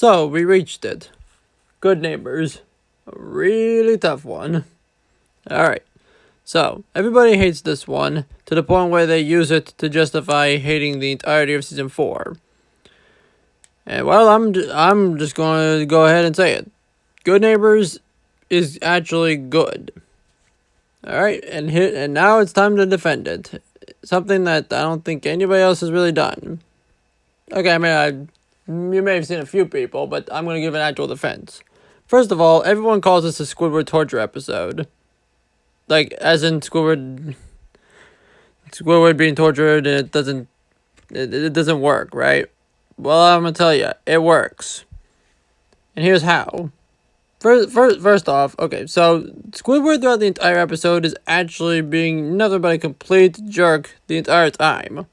So, we reached it. Good Neighbors. A really tough one. Alright. So, everybody hates this one, to the point where they use it to justify hating the entirety of Season 4. And, well, I'm just going to go ahead and say it. Good Neighbors is actually good. Alright, and now it's time to defend it. Something that I don't think anybody else has really done. Okay, I mean, you may have seen a few people, but I'm going to give an actual defense. First of all, everyone calls this a Squidward torture episode. Like, as in Squidward being tortured, and it doesn't work, right? Well, I'm going to tell you, it works. And here's how. First off, okay, so Squidward throughout the entire episode is actually being nothing but a complete jerk the entire time.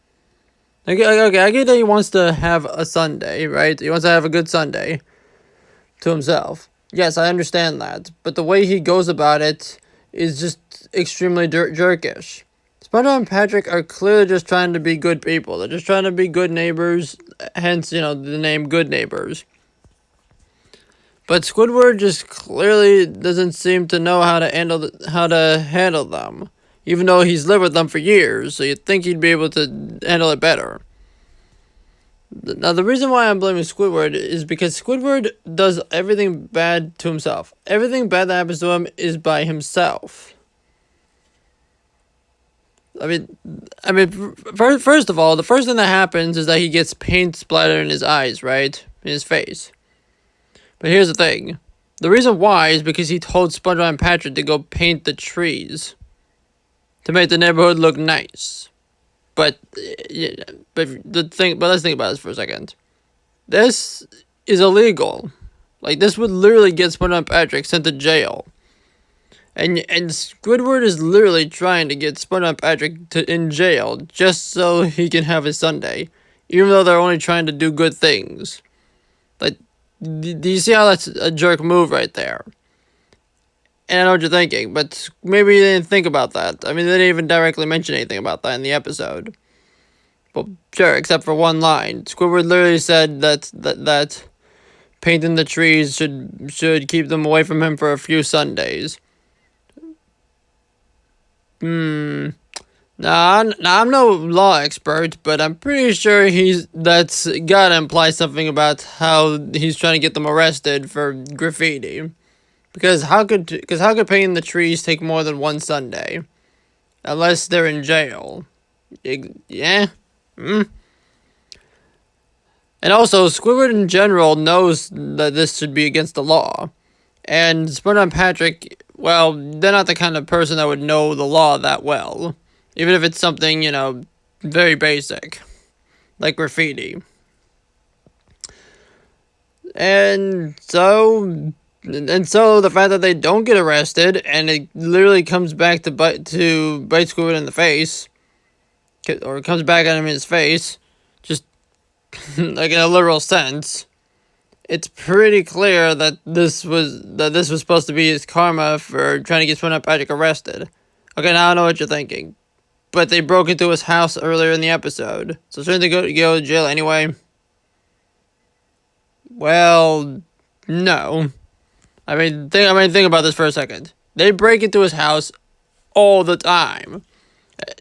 Okay, I get that he wants to have a Sunday, right? He wants to have a good Sunday to himself. Yes, I understand that. But the way he goes about it is just extremely jerkish. SpongeBob and Patrick are clearly just trying to be good people. They're just trying to be good neighbors, hence, the name Good Neighbors. But Squidward just clearly doesn't seem to know how to handle them. Even though he's lived with them for years, so you'd think he'd be able to handle it better. Now, the reason why I'm blaming Squidward is because Squidward does everything bad to himself. Everything bad that happens to him is by himself. I mean, first of all, the first thing that happens is that he gets paint splattered in his eyes, right? In his face. But here's the thing. The reason why is because he told SpongeBob and Patrick to go paint the trees to make the neighborhood look nice. But let's think about this for a second. This is illegal. Like, this would literally get SpongeBob and Patrick sent to jail. And Squidward is literally trying to get SpongeBob and Patrick in jail just so he can have his Sunday, even though they're only trying to do good things. Like, do you see how that's a jerk move right there? And I know what you're thinking, but maybe you didn't think about that. I mean, they didn't even directly mention anything about that in the episode. Well, sure, except for one line. Squidward literally said that painting the trees should keep them away from him for a few Sundays. Now I'm no law expert, but I'm pretty sure that's gotta imply something about how he's trying to get them arrested for graffiti. Because how could painting the trees take more than one Sunday? Unless they're in jail. Yeah? And also, Squidward in general knows that this should be against the law. And SpongeBob and Patrick, well, they're not the kind of person that would know the law that well. Even if it's something, very basic. Like graffiti. And so the fact that they don't get arrested, and it literally comes back to bite Squidward in the face, or it comes back at him in his face, just like in a literal sense, it's pretty clear that this was supposed to be his karma for trying to get SpongeBob and Patrick arrested. Okay, now I know what you're thinking. But they broke into his house earlier in the episode, so shouldn't they go to jail anyway? Well, no. I mean, think about this for a second. They break into his house all the time.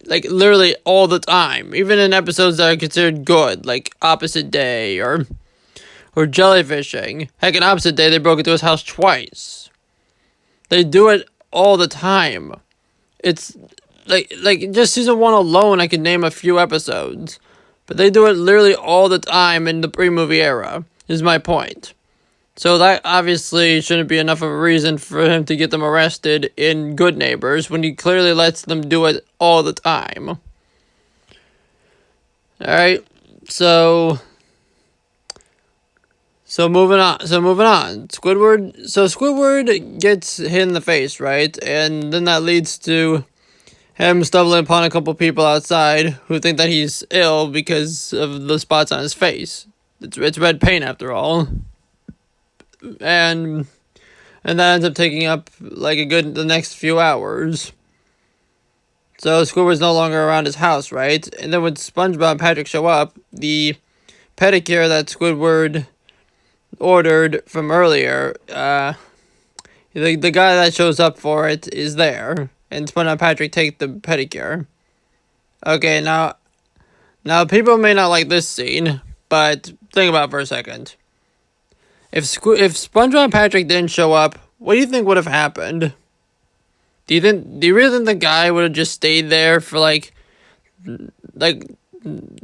Like, literally all the time. Even in episodes that are considered good, like Opposite Day or jellyfishing. Heck, in Opposite Day, they broke into his house twice. They do it all the time. It's, like just Season 1 alone, I could name a few episodes. But they do it literally all the time in the pre-movie era, is my point. So that obviously shouldn't be enough of a reason for him to get them arrested in Good Neighbors when he clearly lets them do it all the time. Alright, so moving on. Squidward gets hit in the face, right? And then that leads to him stumbling upon a couple people outside who think that he's ill because of the spots on his face. It's red paint after all. And that ends up taking up the next few hours. So Squidward's no longer around his house, right? And then when SpongeBob and Patrick show up, the pedicure that Squidward ordered from earlier, the guy that shows up for it is there, and SpongeBob Patrick take the pedicure. Okay, now people may not like this scene, but think about it for a second. If SpongeBob Patrick didn't show up, what do you think would have happened? Do you really think the guy would have just stayed there for like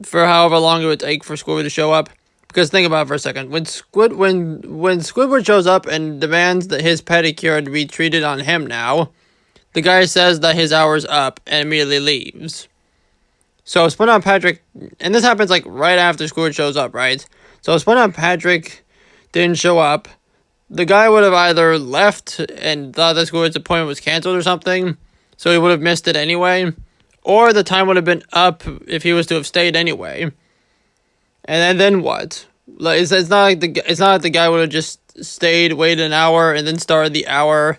for however long it would take for Squidward to show up? Because think about it for a second. When Squidward shows up and demands that his pedicure be treated on him now, the guy says that his hour's up and immediately leaves. So SpongeBob Patrick, and this happens like right after Squidward shows up, right? So SpongeBob Patrick didn't show up. The guy would have either left and thought that Squidward's appointment was canceled or something, so he would have missed it anyway, or the time would have been up if he was to have stayed anyway. And then what? Like it's not like the guy would have just stayed, waited an hour, and then started the hour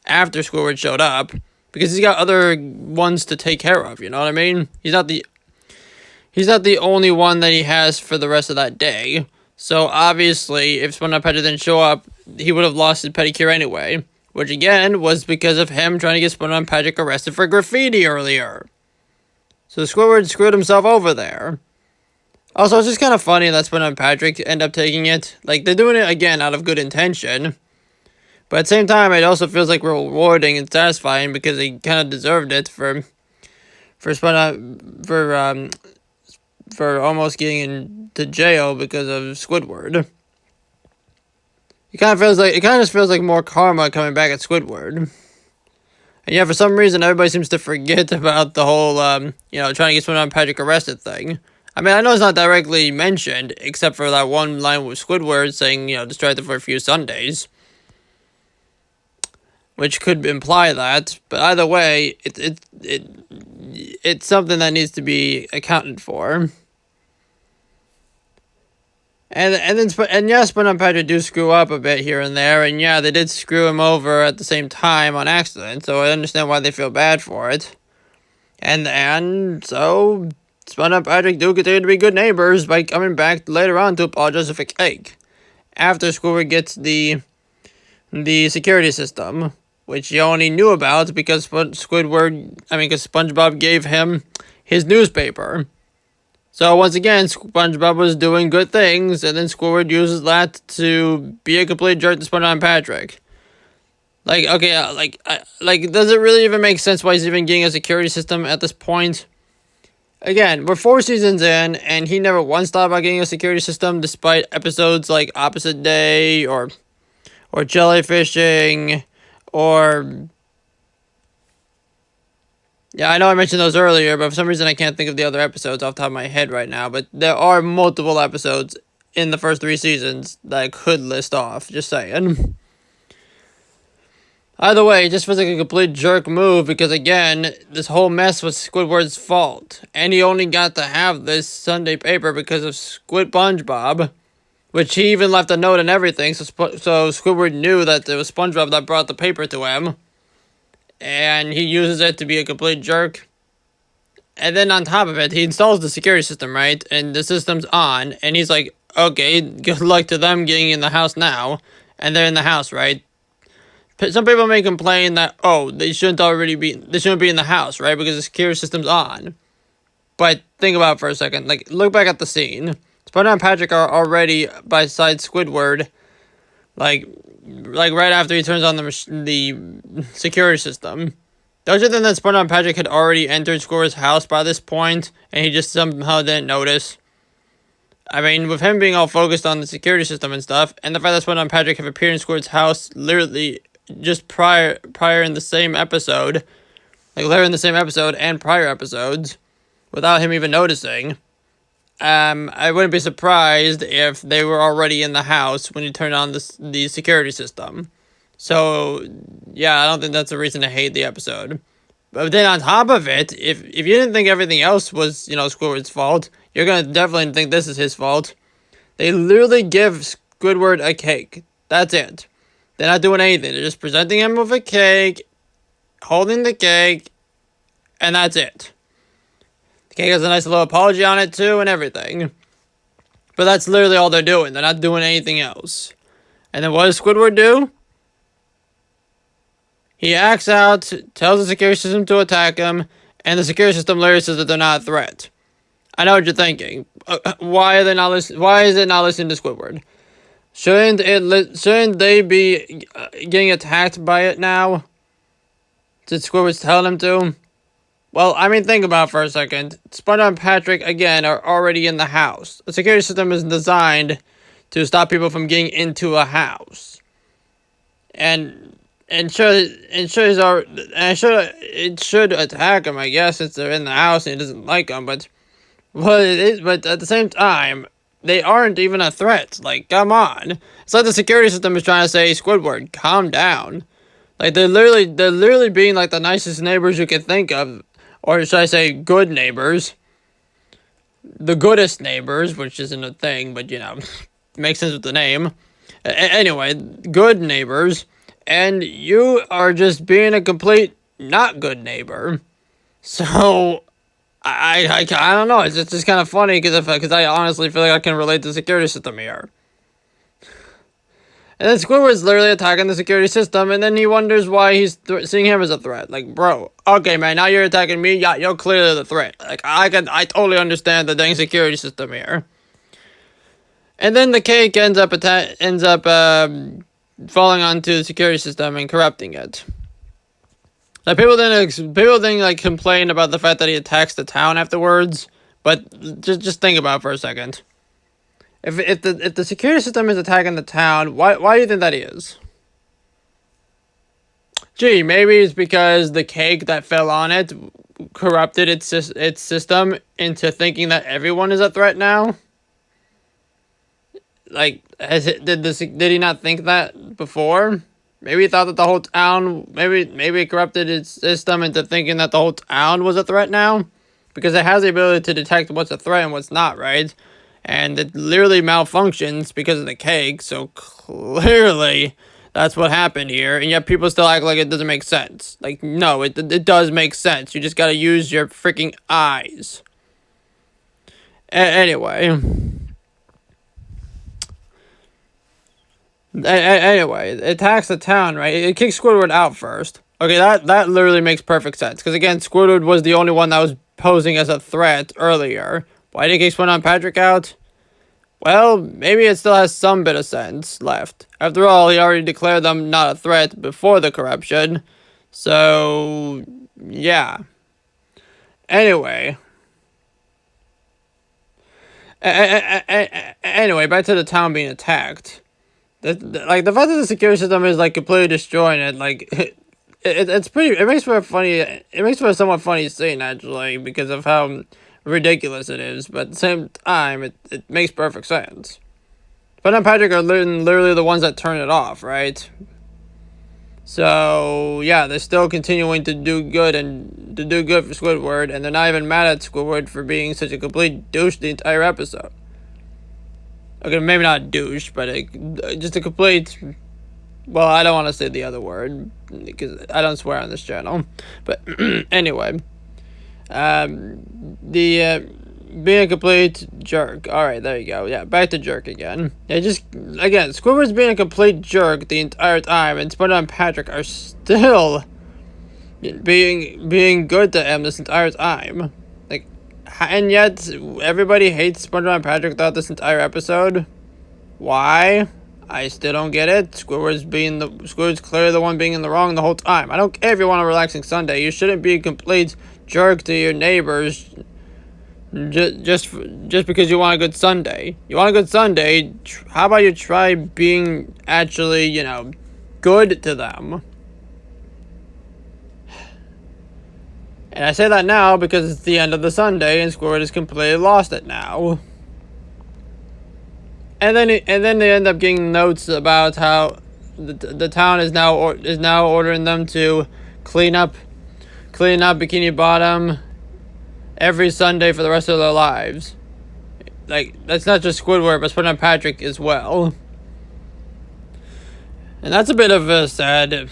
after Squidward showed up, because he's got other ones to take care of. You know what I mean? He's not the only one that he has for the rest of that day. So obviously, if SpongeBob Patrick didn't show up, he would have lost his pedicure anyway, which again was because of him trying to get SpongeBob Patrick arrested for graffiti earlier. So Squidward screwed himself over there. Also, it's just kind of funny that SpongeBob Patrick end up taking it. Like, they're doing it again out of good intention. But at the same time, it also feels like rewarding and satisfying because they kind of deserved it for almost getting into jail because of Squidward. It kind of just feels like more karma coming back at Squidward. And yeah, for some reason, everybody seems to forget about the whole, trying to get SpongeBob Patrick arrested thing. I mean, I know it's not directly mentioned, except for that one line with Squidward saying, distracted for a few Sundays. Which could imply that, but either way, it's something that needs to be accounted for. And yes, SpongeBob Patrick do screw up a bit here and there, and yeah, they did screw him over at the same time on accident, so I understand why they feel bad for it. And so SpongeBob Patrick do continue to be good neighbors by coming back later on to apologize for cake. After Squidward gets the security system, which he only knew about because SpongeBob gave him his newspaper. So once again, SpongeBob was doing good things, and then Squidward uses that to be a complete jerk to SpongeBob Patrick. Does it really even make sense why he's even getting a security system at this point? Again, we're 4 seasons in, and he never once thought about getting a security system, despite episodes like Opposite Day, or Jellyfishing, or... Yeah, I know I mentioned those earlier, but for some reason I can't think of the other episodes off the top of my head right now, but there are multiple episodes in the first 3 seasons that I could list off, just saying. Either way, it just feels like a complete jerk move because, again, this whole mess was Squidward's fault. And he only got to have this Sunday paper because of SpongeBob, which he even left a note and everything, so Squidward knew that it was SpongeBob that brought the paper to him. And he uses it to be a complete jerk. And then on top of it, he installs the security system, right? And the system's on, and he's like, okay, good luck to them getting in the house now. And they're in the house, right? Some people may complain that, they shouldn't be in the house, right? Because the security system's on. But think about it for a second. Like, look back at the scene. SpongeBob and Patrick are already beside Squidward, like right after he turns on the security system. Don't you think that SpongeBob and Patrick had already entered Squidward's house by this point, and he just somehow didn't notice? I mean, with him being all focused on the security system and stuff, and the fact that SpongeBob and Patrick have appeared in Squidward's house literally just prior in the same episode, like later in the same episode and prior episodes, without him even noticing. I wouldn't be surprised if they were already in the house when you turn on the security system. So, yeah, I don't think that's a reason to hate the episode. But then on top of it, if you didn't think everything else was, Squidward's fault, you're going to definitely think this is his fault. They literally give Squidward a cake. That's it. They're not doing anything. They're just presenting him with a cake, holding the cake, and that's it. The cake has a nice little apology on it, too, and everything. But that's literally all they're doing. They're not doing anything else. And then what does Squidward do? He acts out, tells the security system to attack him, and the security system literally says that they're not a threat. I know what you're thinking. Why are they not listening? Why is it not listening to Squidward? Shouldn't they be getting attacked by it now? Did Squidward tell them to? Well, I mean, think about it for a second. SpongeBob and Patrick, again, are already in the house. The security system is designed to stop people from getting into a house. It should attack him, I guess, since they're in the house and he doesn't like them, but at the same time, they aren't even a threat. Like, come on. It's like the security system is trying to say, Squidward, calm down. Like, they're literally being like the nicest neighbors you can think of. Or should I say good neighbors. The goodest neighbors, which isn't a thing, but makes sense with the name. Anyway, good neighbors. And you are just being a complete not good neighbor. So, I don't know. It's just kind of funny because I honestly feel like I can relate to the security system here. And then Squidward's literally attacking the security system, and then he wonders why he's seeing him as a threat. Like, bro, okay, man, now you're attacking me. Yeah, you're clearly the threat. Like, I totally understand the dang security system here. And then the cake ends up falling onto the security system and corrupting it. Like, people didn't like complain about the fact that he attacks the town afterwards, but just think about it for a second. If the security system is attacking the town, why do you think that is? Gee, maybe it's because the cake that fell on it corrupted its system into thinking that everyone is a threat now. Like, did he not think that before? Maybe he thought that the whole town, maybe it corrupted its system into thinking that the whole town was a threat now, because it has the ability to detect what's a threat and what's not, right? And it literally malfunctions because of the cake, so clearly that's what happened here, and yet people still act like it doesn't make sense. Like, no, it does make sense. You just gotta use your freaking eyes. Anyway, it attacks the town, right? It kicks Squidward out first. Okay, that literally makes perfect sense, because again, Squidward was the only one that was posing as a threat earlier. Why did it kick SpongeBob and Patrick out? Well, maybe it still has some bit of sense left. After all, he already declared them not a threat before the corruption. So, yeah. Anyway. Anyway, back to the town being attacked. The fact that the security system is like completely destroying it, like it's pretty. It makes for a funny. It makes for a somewhat funny scene actually because of how ridiculous it is, but at the same time, it makes perfect sense. But and Patrick are literally the ones that turn it off, right? So yeah, they're still continuing to do good for Squidward, and they're not even mad at Squidward for being such a complete douche the entire episode. Okay, maybe not a douche, but just a complete. Well, I don't want to say the other word because I don't swear on this channel, but anyway. Being a complete jerk. Alright, there you go. Yeah, back to jerk again. Again, Squidward's being a complete jerk the entire time, and SpongeBob and Patrick are still being good to him this entire time. Like, and yet, everybody hates SpongeBob and Patrick throughout this entire episode. Why? I still don't get it. Squidward's clearly the one being in the wrong the whole time. I don't care if you want a relaxing Sunday. You shouldn't be a complete jerk to your neighbors just because you want a good Sunday. You want a good Sunday, how about you try being actually, good to them? And I say that now because it's the end of the Sunday and Squidward has completely lost it now. And then they end up getting notes about how the town is now ordering them to clean up Bikini Bottom every Sunday for the rest of their lives. Like, that's not just Squidward, but SpongeBob and Patrick as well. And that's a bit of a sad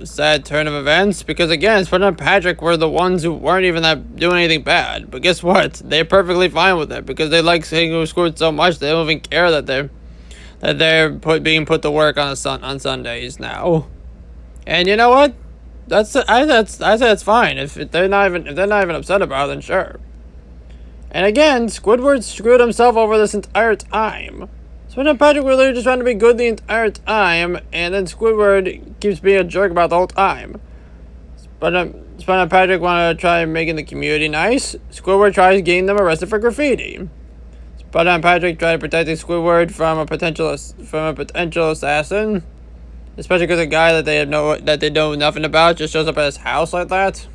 sad turn of events, because again, SpongeBob and Patrick were the ones who weren't even doing anything bad. But guess what? They're perfectly fine with it because they like hanging with Squidward so much they don't even care that they're being put to work on Sundays now. And you know what? I say that's fine. If they're not even upset about it, then sure. And again, Squidward screwed himself over this entire time. SpongeBob and Patrick were literally just trying to be good the entire time, and then Squidward keeps being a jerk about the whole time. SpongeBob and Patrick want to try making the community nice. Squidward tries getting them arrested for graffiti. SpongeBob and Patrick try protecting Squidward from a potential assassin, especially because a guy that they know nothing about just shows up at his house like that.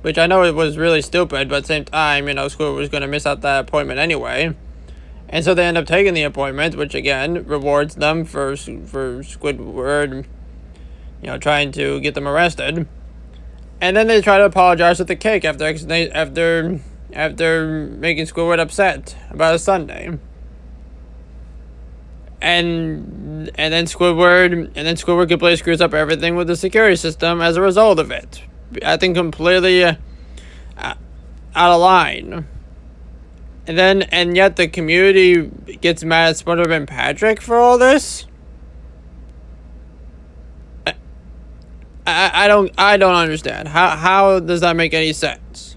Which I know it was really stupid, but at the same time, Squidward was going to miss out that appointment anyway. And so they end up taking the appointment, which again rewards them for Squidward, trying to get them arrested. And then they try to apologize with the cake after making Squidward upset about a Sunday. And then Squidward completely screws up everything with the security system as a result of it. I think completely out of line. And yet the community gets mad at SpongeBob and Patrick for all this. I don't understand. How does that make any sense?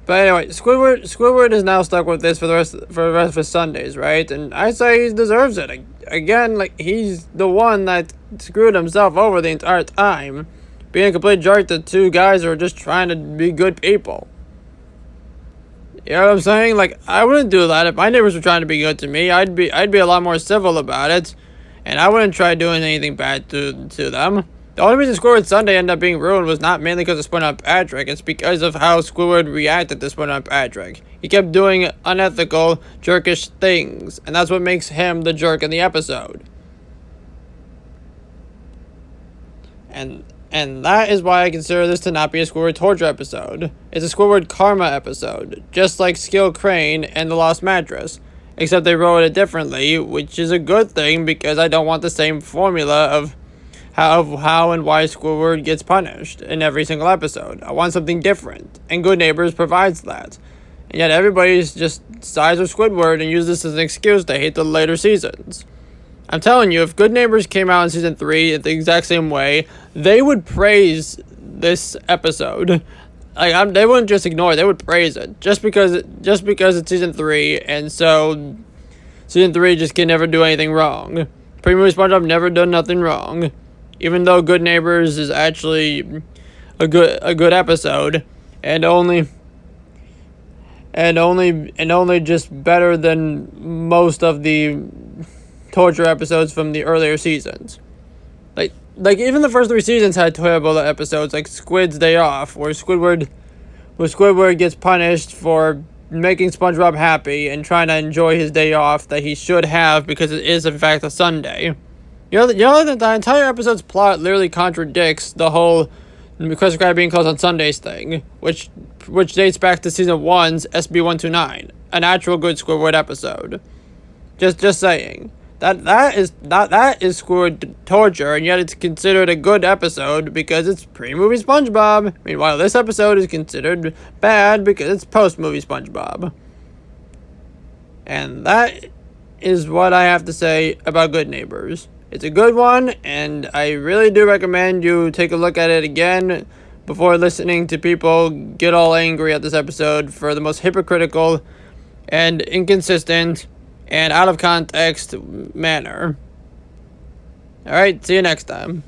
But anyway, Squidward is now stuck with this for the rest of his Sundays, right? And I say he deserves it. Again, he's the one that screwed himself over the entire time, being a complete jerk to two guys who are just trying to be good people. You know what I'm saying? I wouldn't do that if my neighbors were trying to be good to me. I'd be a lot more civil about it, and I wouldn't try doing anything bad to them. The only reason Squidward's Sunday ended up being ruined was not mainly because of SpongeBob and Patrick. It's because of how Squidward reacted to SpongeBob and Patrick. He kept doing unethical, jerkish things, and that's what makes him the jerk in the episode. And that is why I consider this to not be a Squidward torture episode. It's a Squidward karma episode, just like Skill Crane and the Lost Mattress. Except they wrote it differently, which is a good thing because I don't want the same formula of how and why Squidward gets punished in every single episode. I want something different, and Good Neighbors provides that. And yet everybody's just sides with Squidward and uses this as an excuse to hate the later seasons. I'm telling you, if Good Neighbors came out in season 3 the exact same way, they would praise this episode. They wouldn't just ignore it, they would praise it. Just because it's season 3, and so season 3 just can never do anything wrong. Pre-movie SpongeBob never done nothing wrong. Even though Good Neighbors is actually a good episode, and only just better than most of the torture episodes from the earlier seasons. Like even the first 3 seasons had terrible episodes, like Squid's Day Off, where Squidward gets punished for making SpongeBob happy and trying to enjoy his day off that he should have because it is in fact a Sunday. You know that the entire episode's plot literally contradicts the whole Krusty Krab being closed on Sundays thing, which dates back to season 1's SB129, an actual good Squidward episode. Just saying. That is Squidward torture, and yet it's considered a good episode because it's pre-movie SpongeBob. Meanwhile, this episode is considered bad because it's post-movie SpongeBob. And that is what I have to say about Good Neighbors. It's a good one, and I really do recommend you take a look at it again before listening to people get all angry at this episode for the most hypocritical and inconsistent and out of context manner. Alright, see you next time.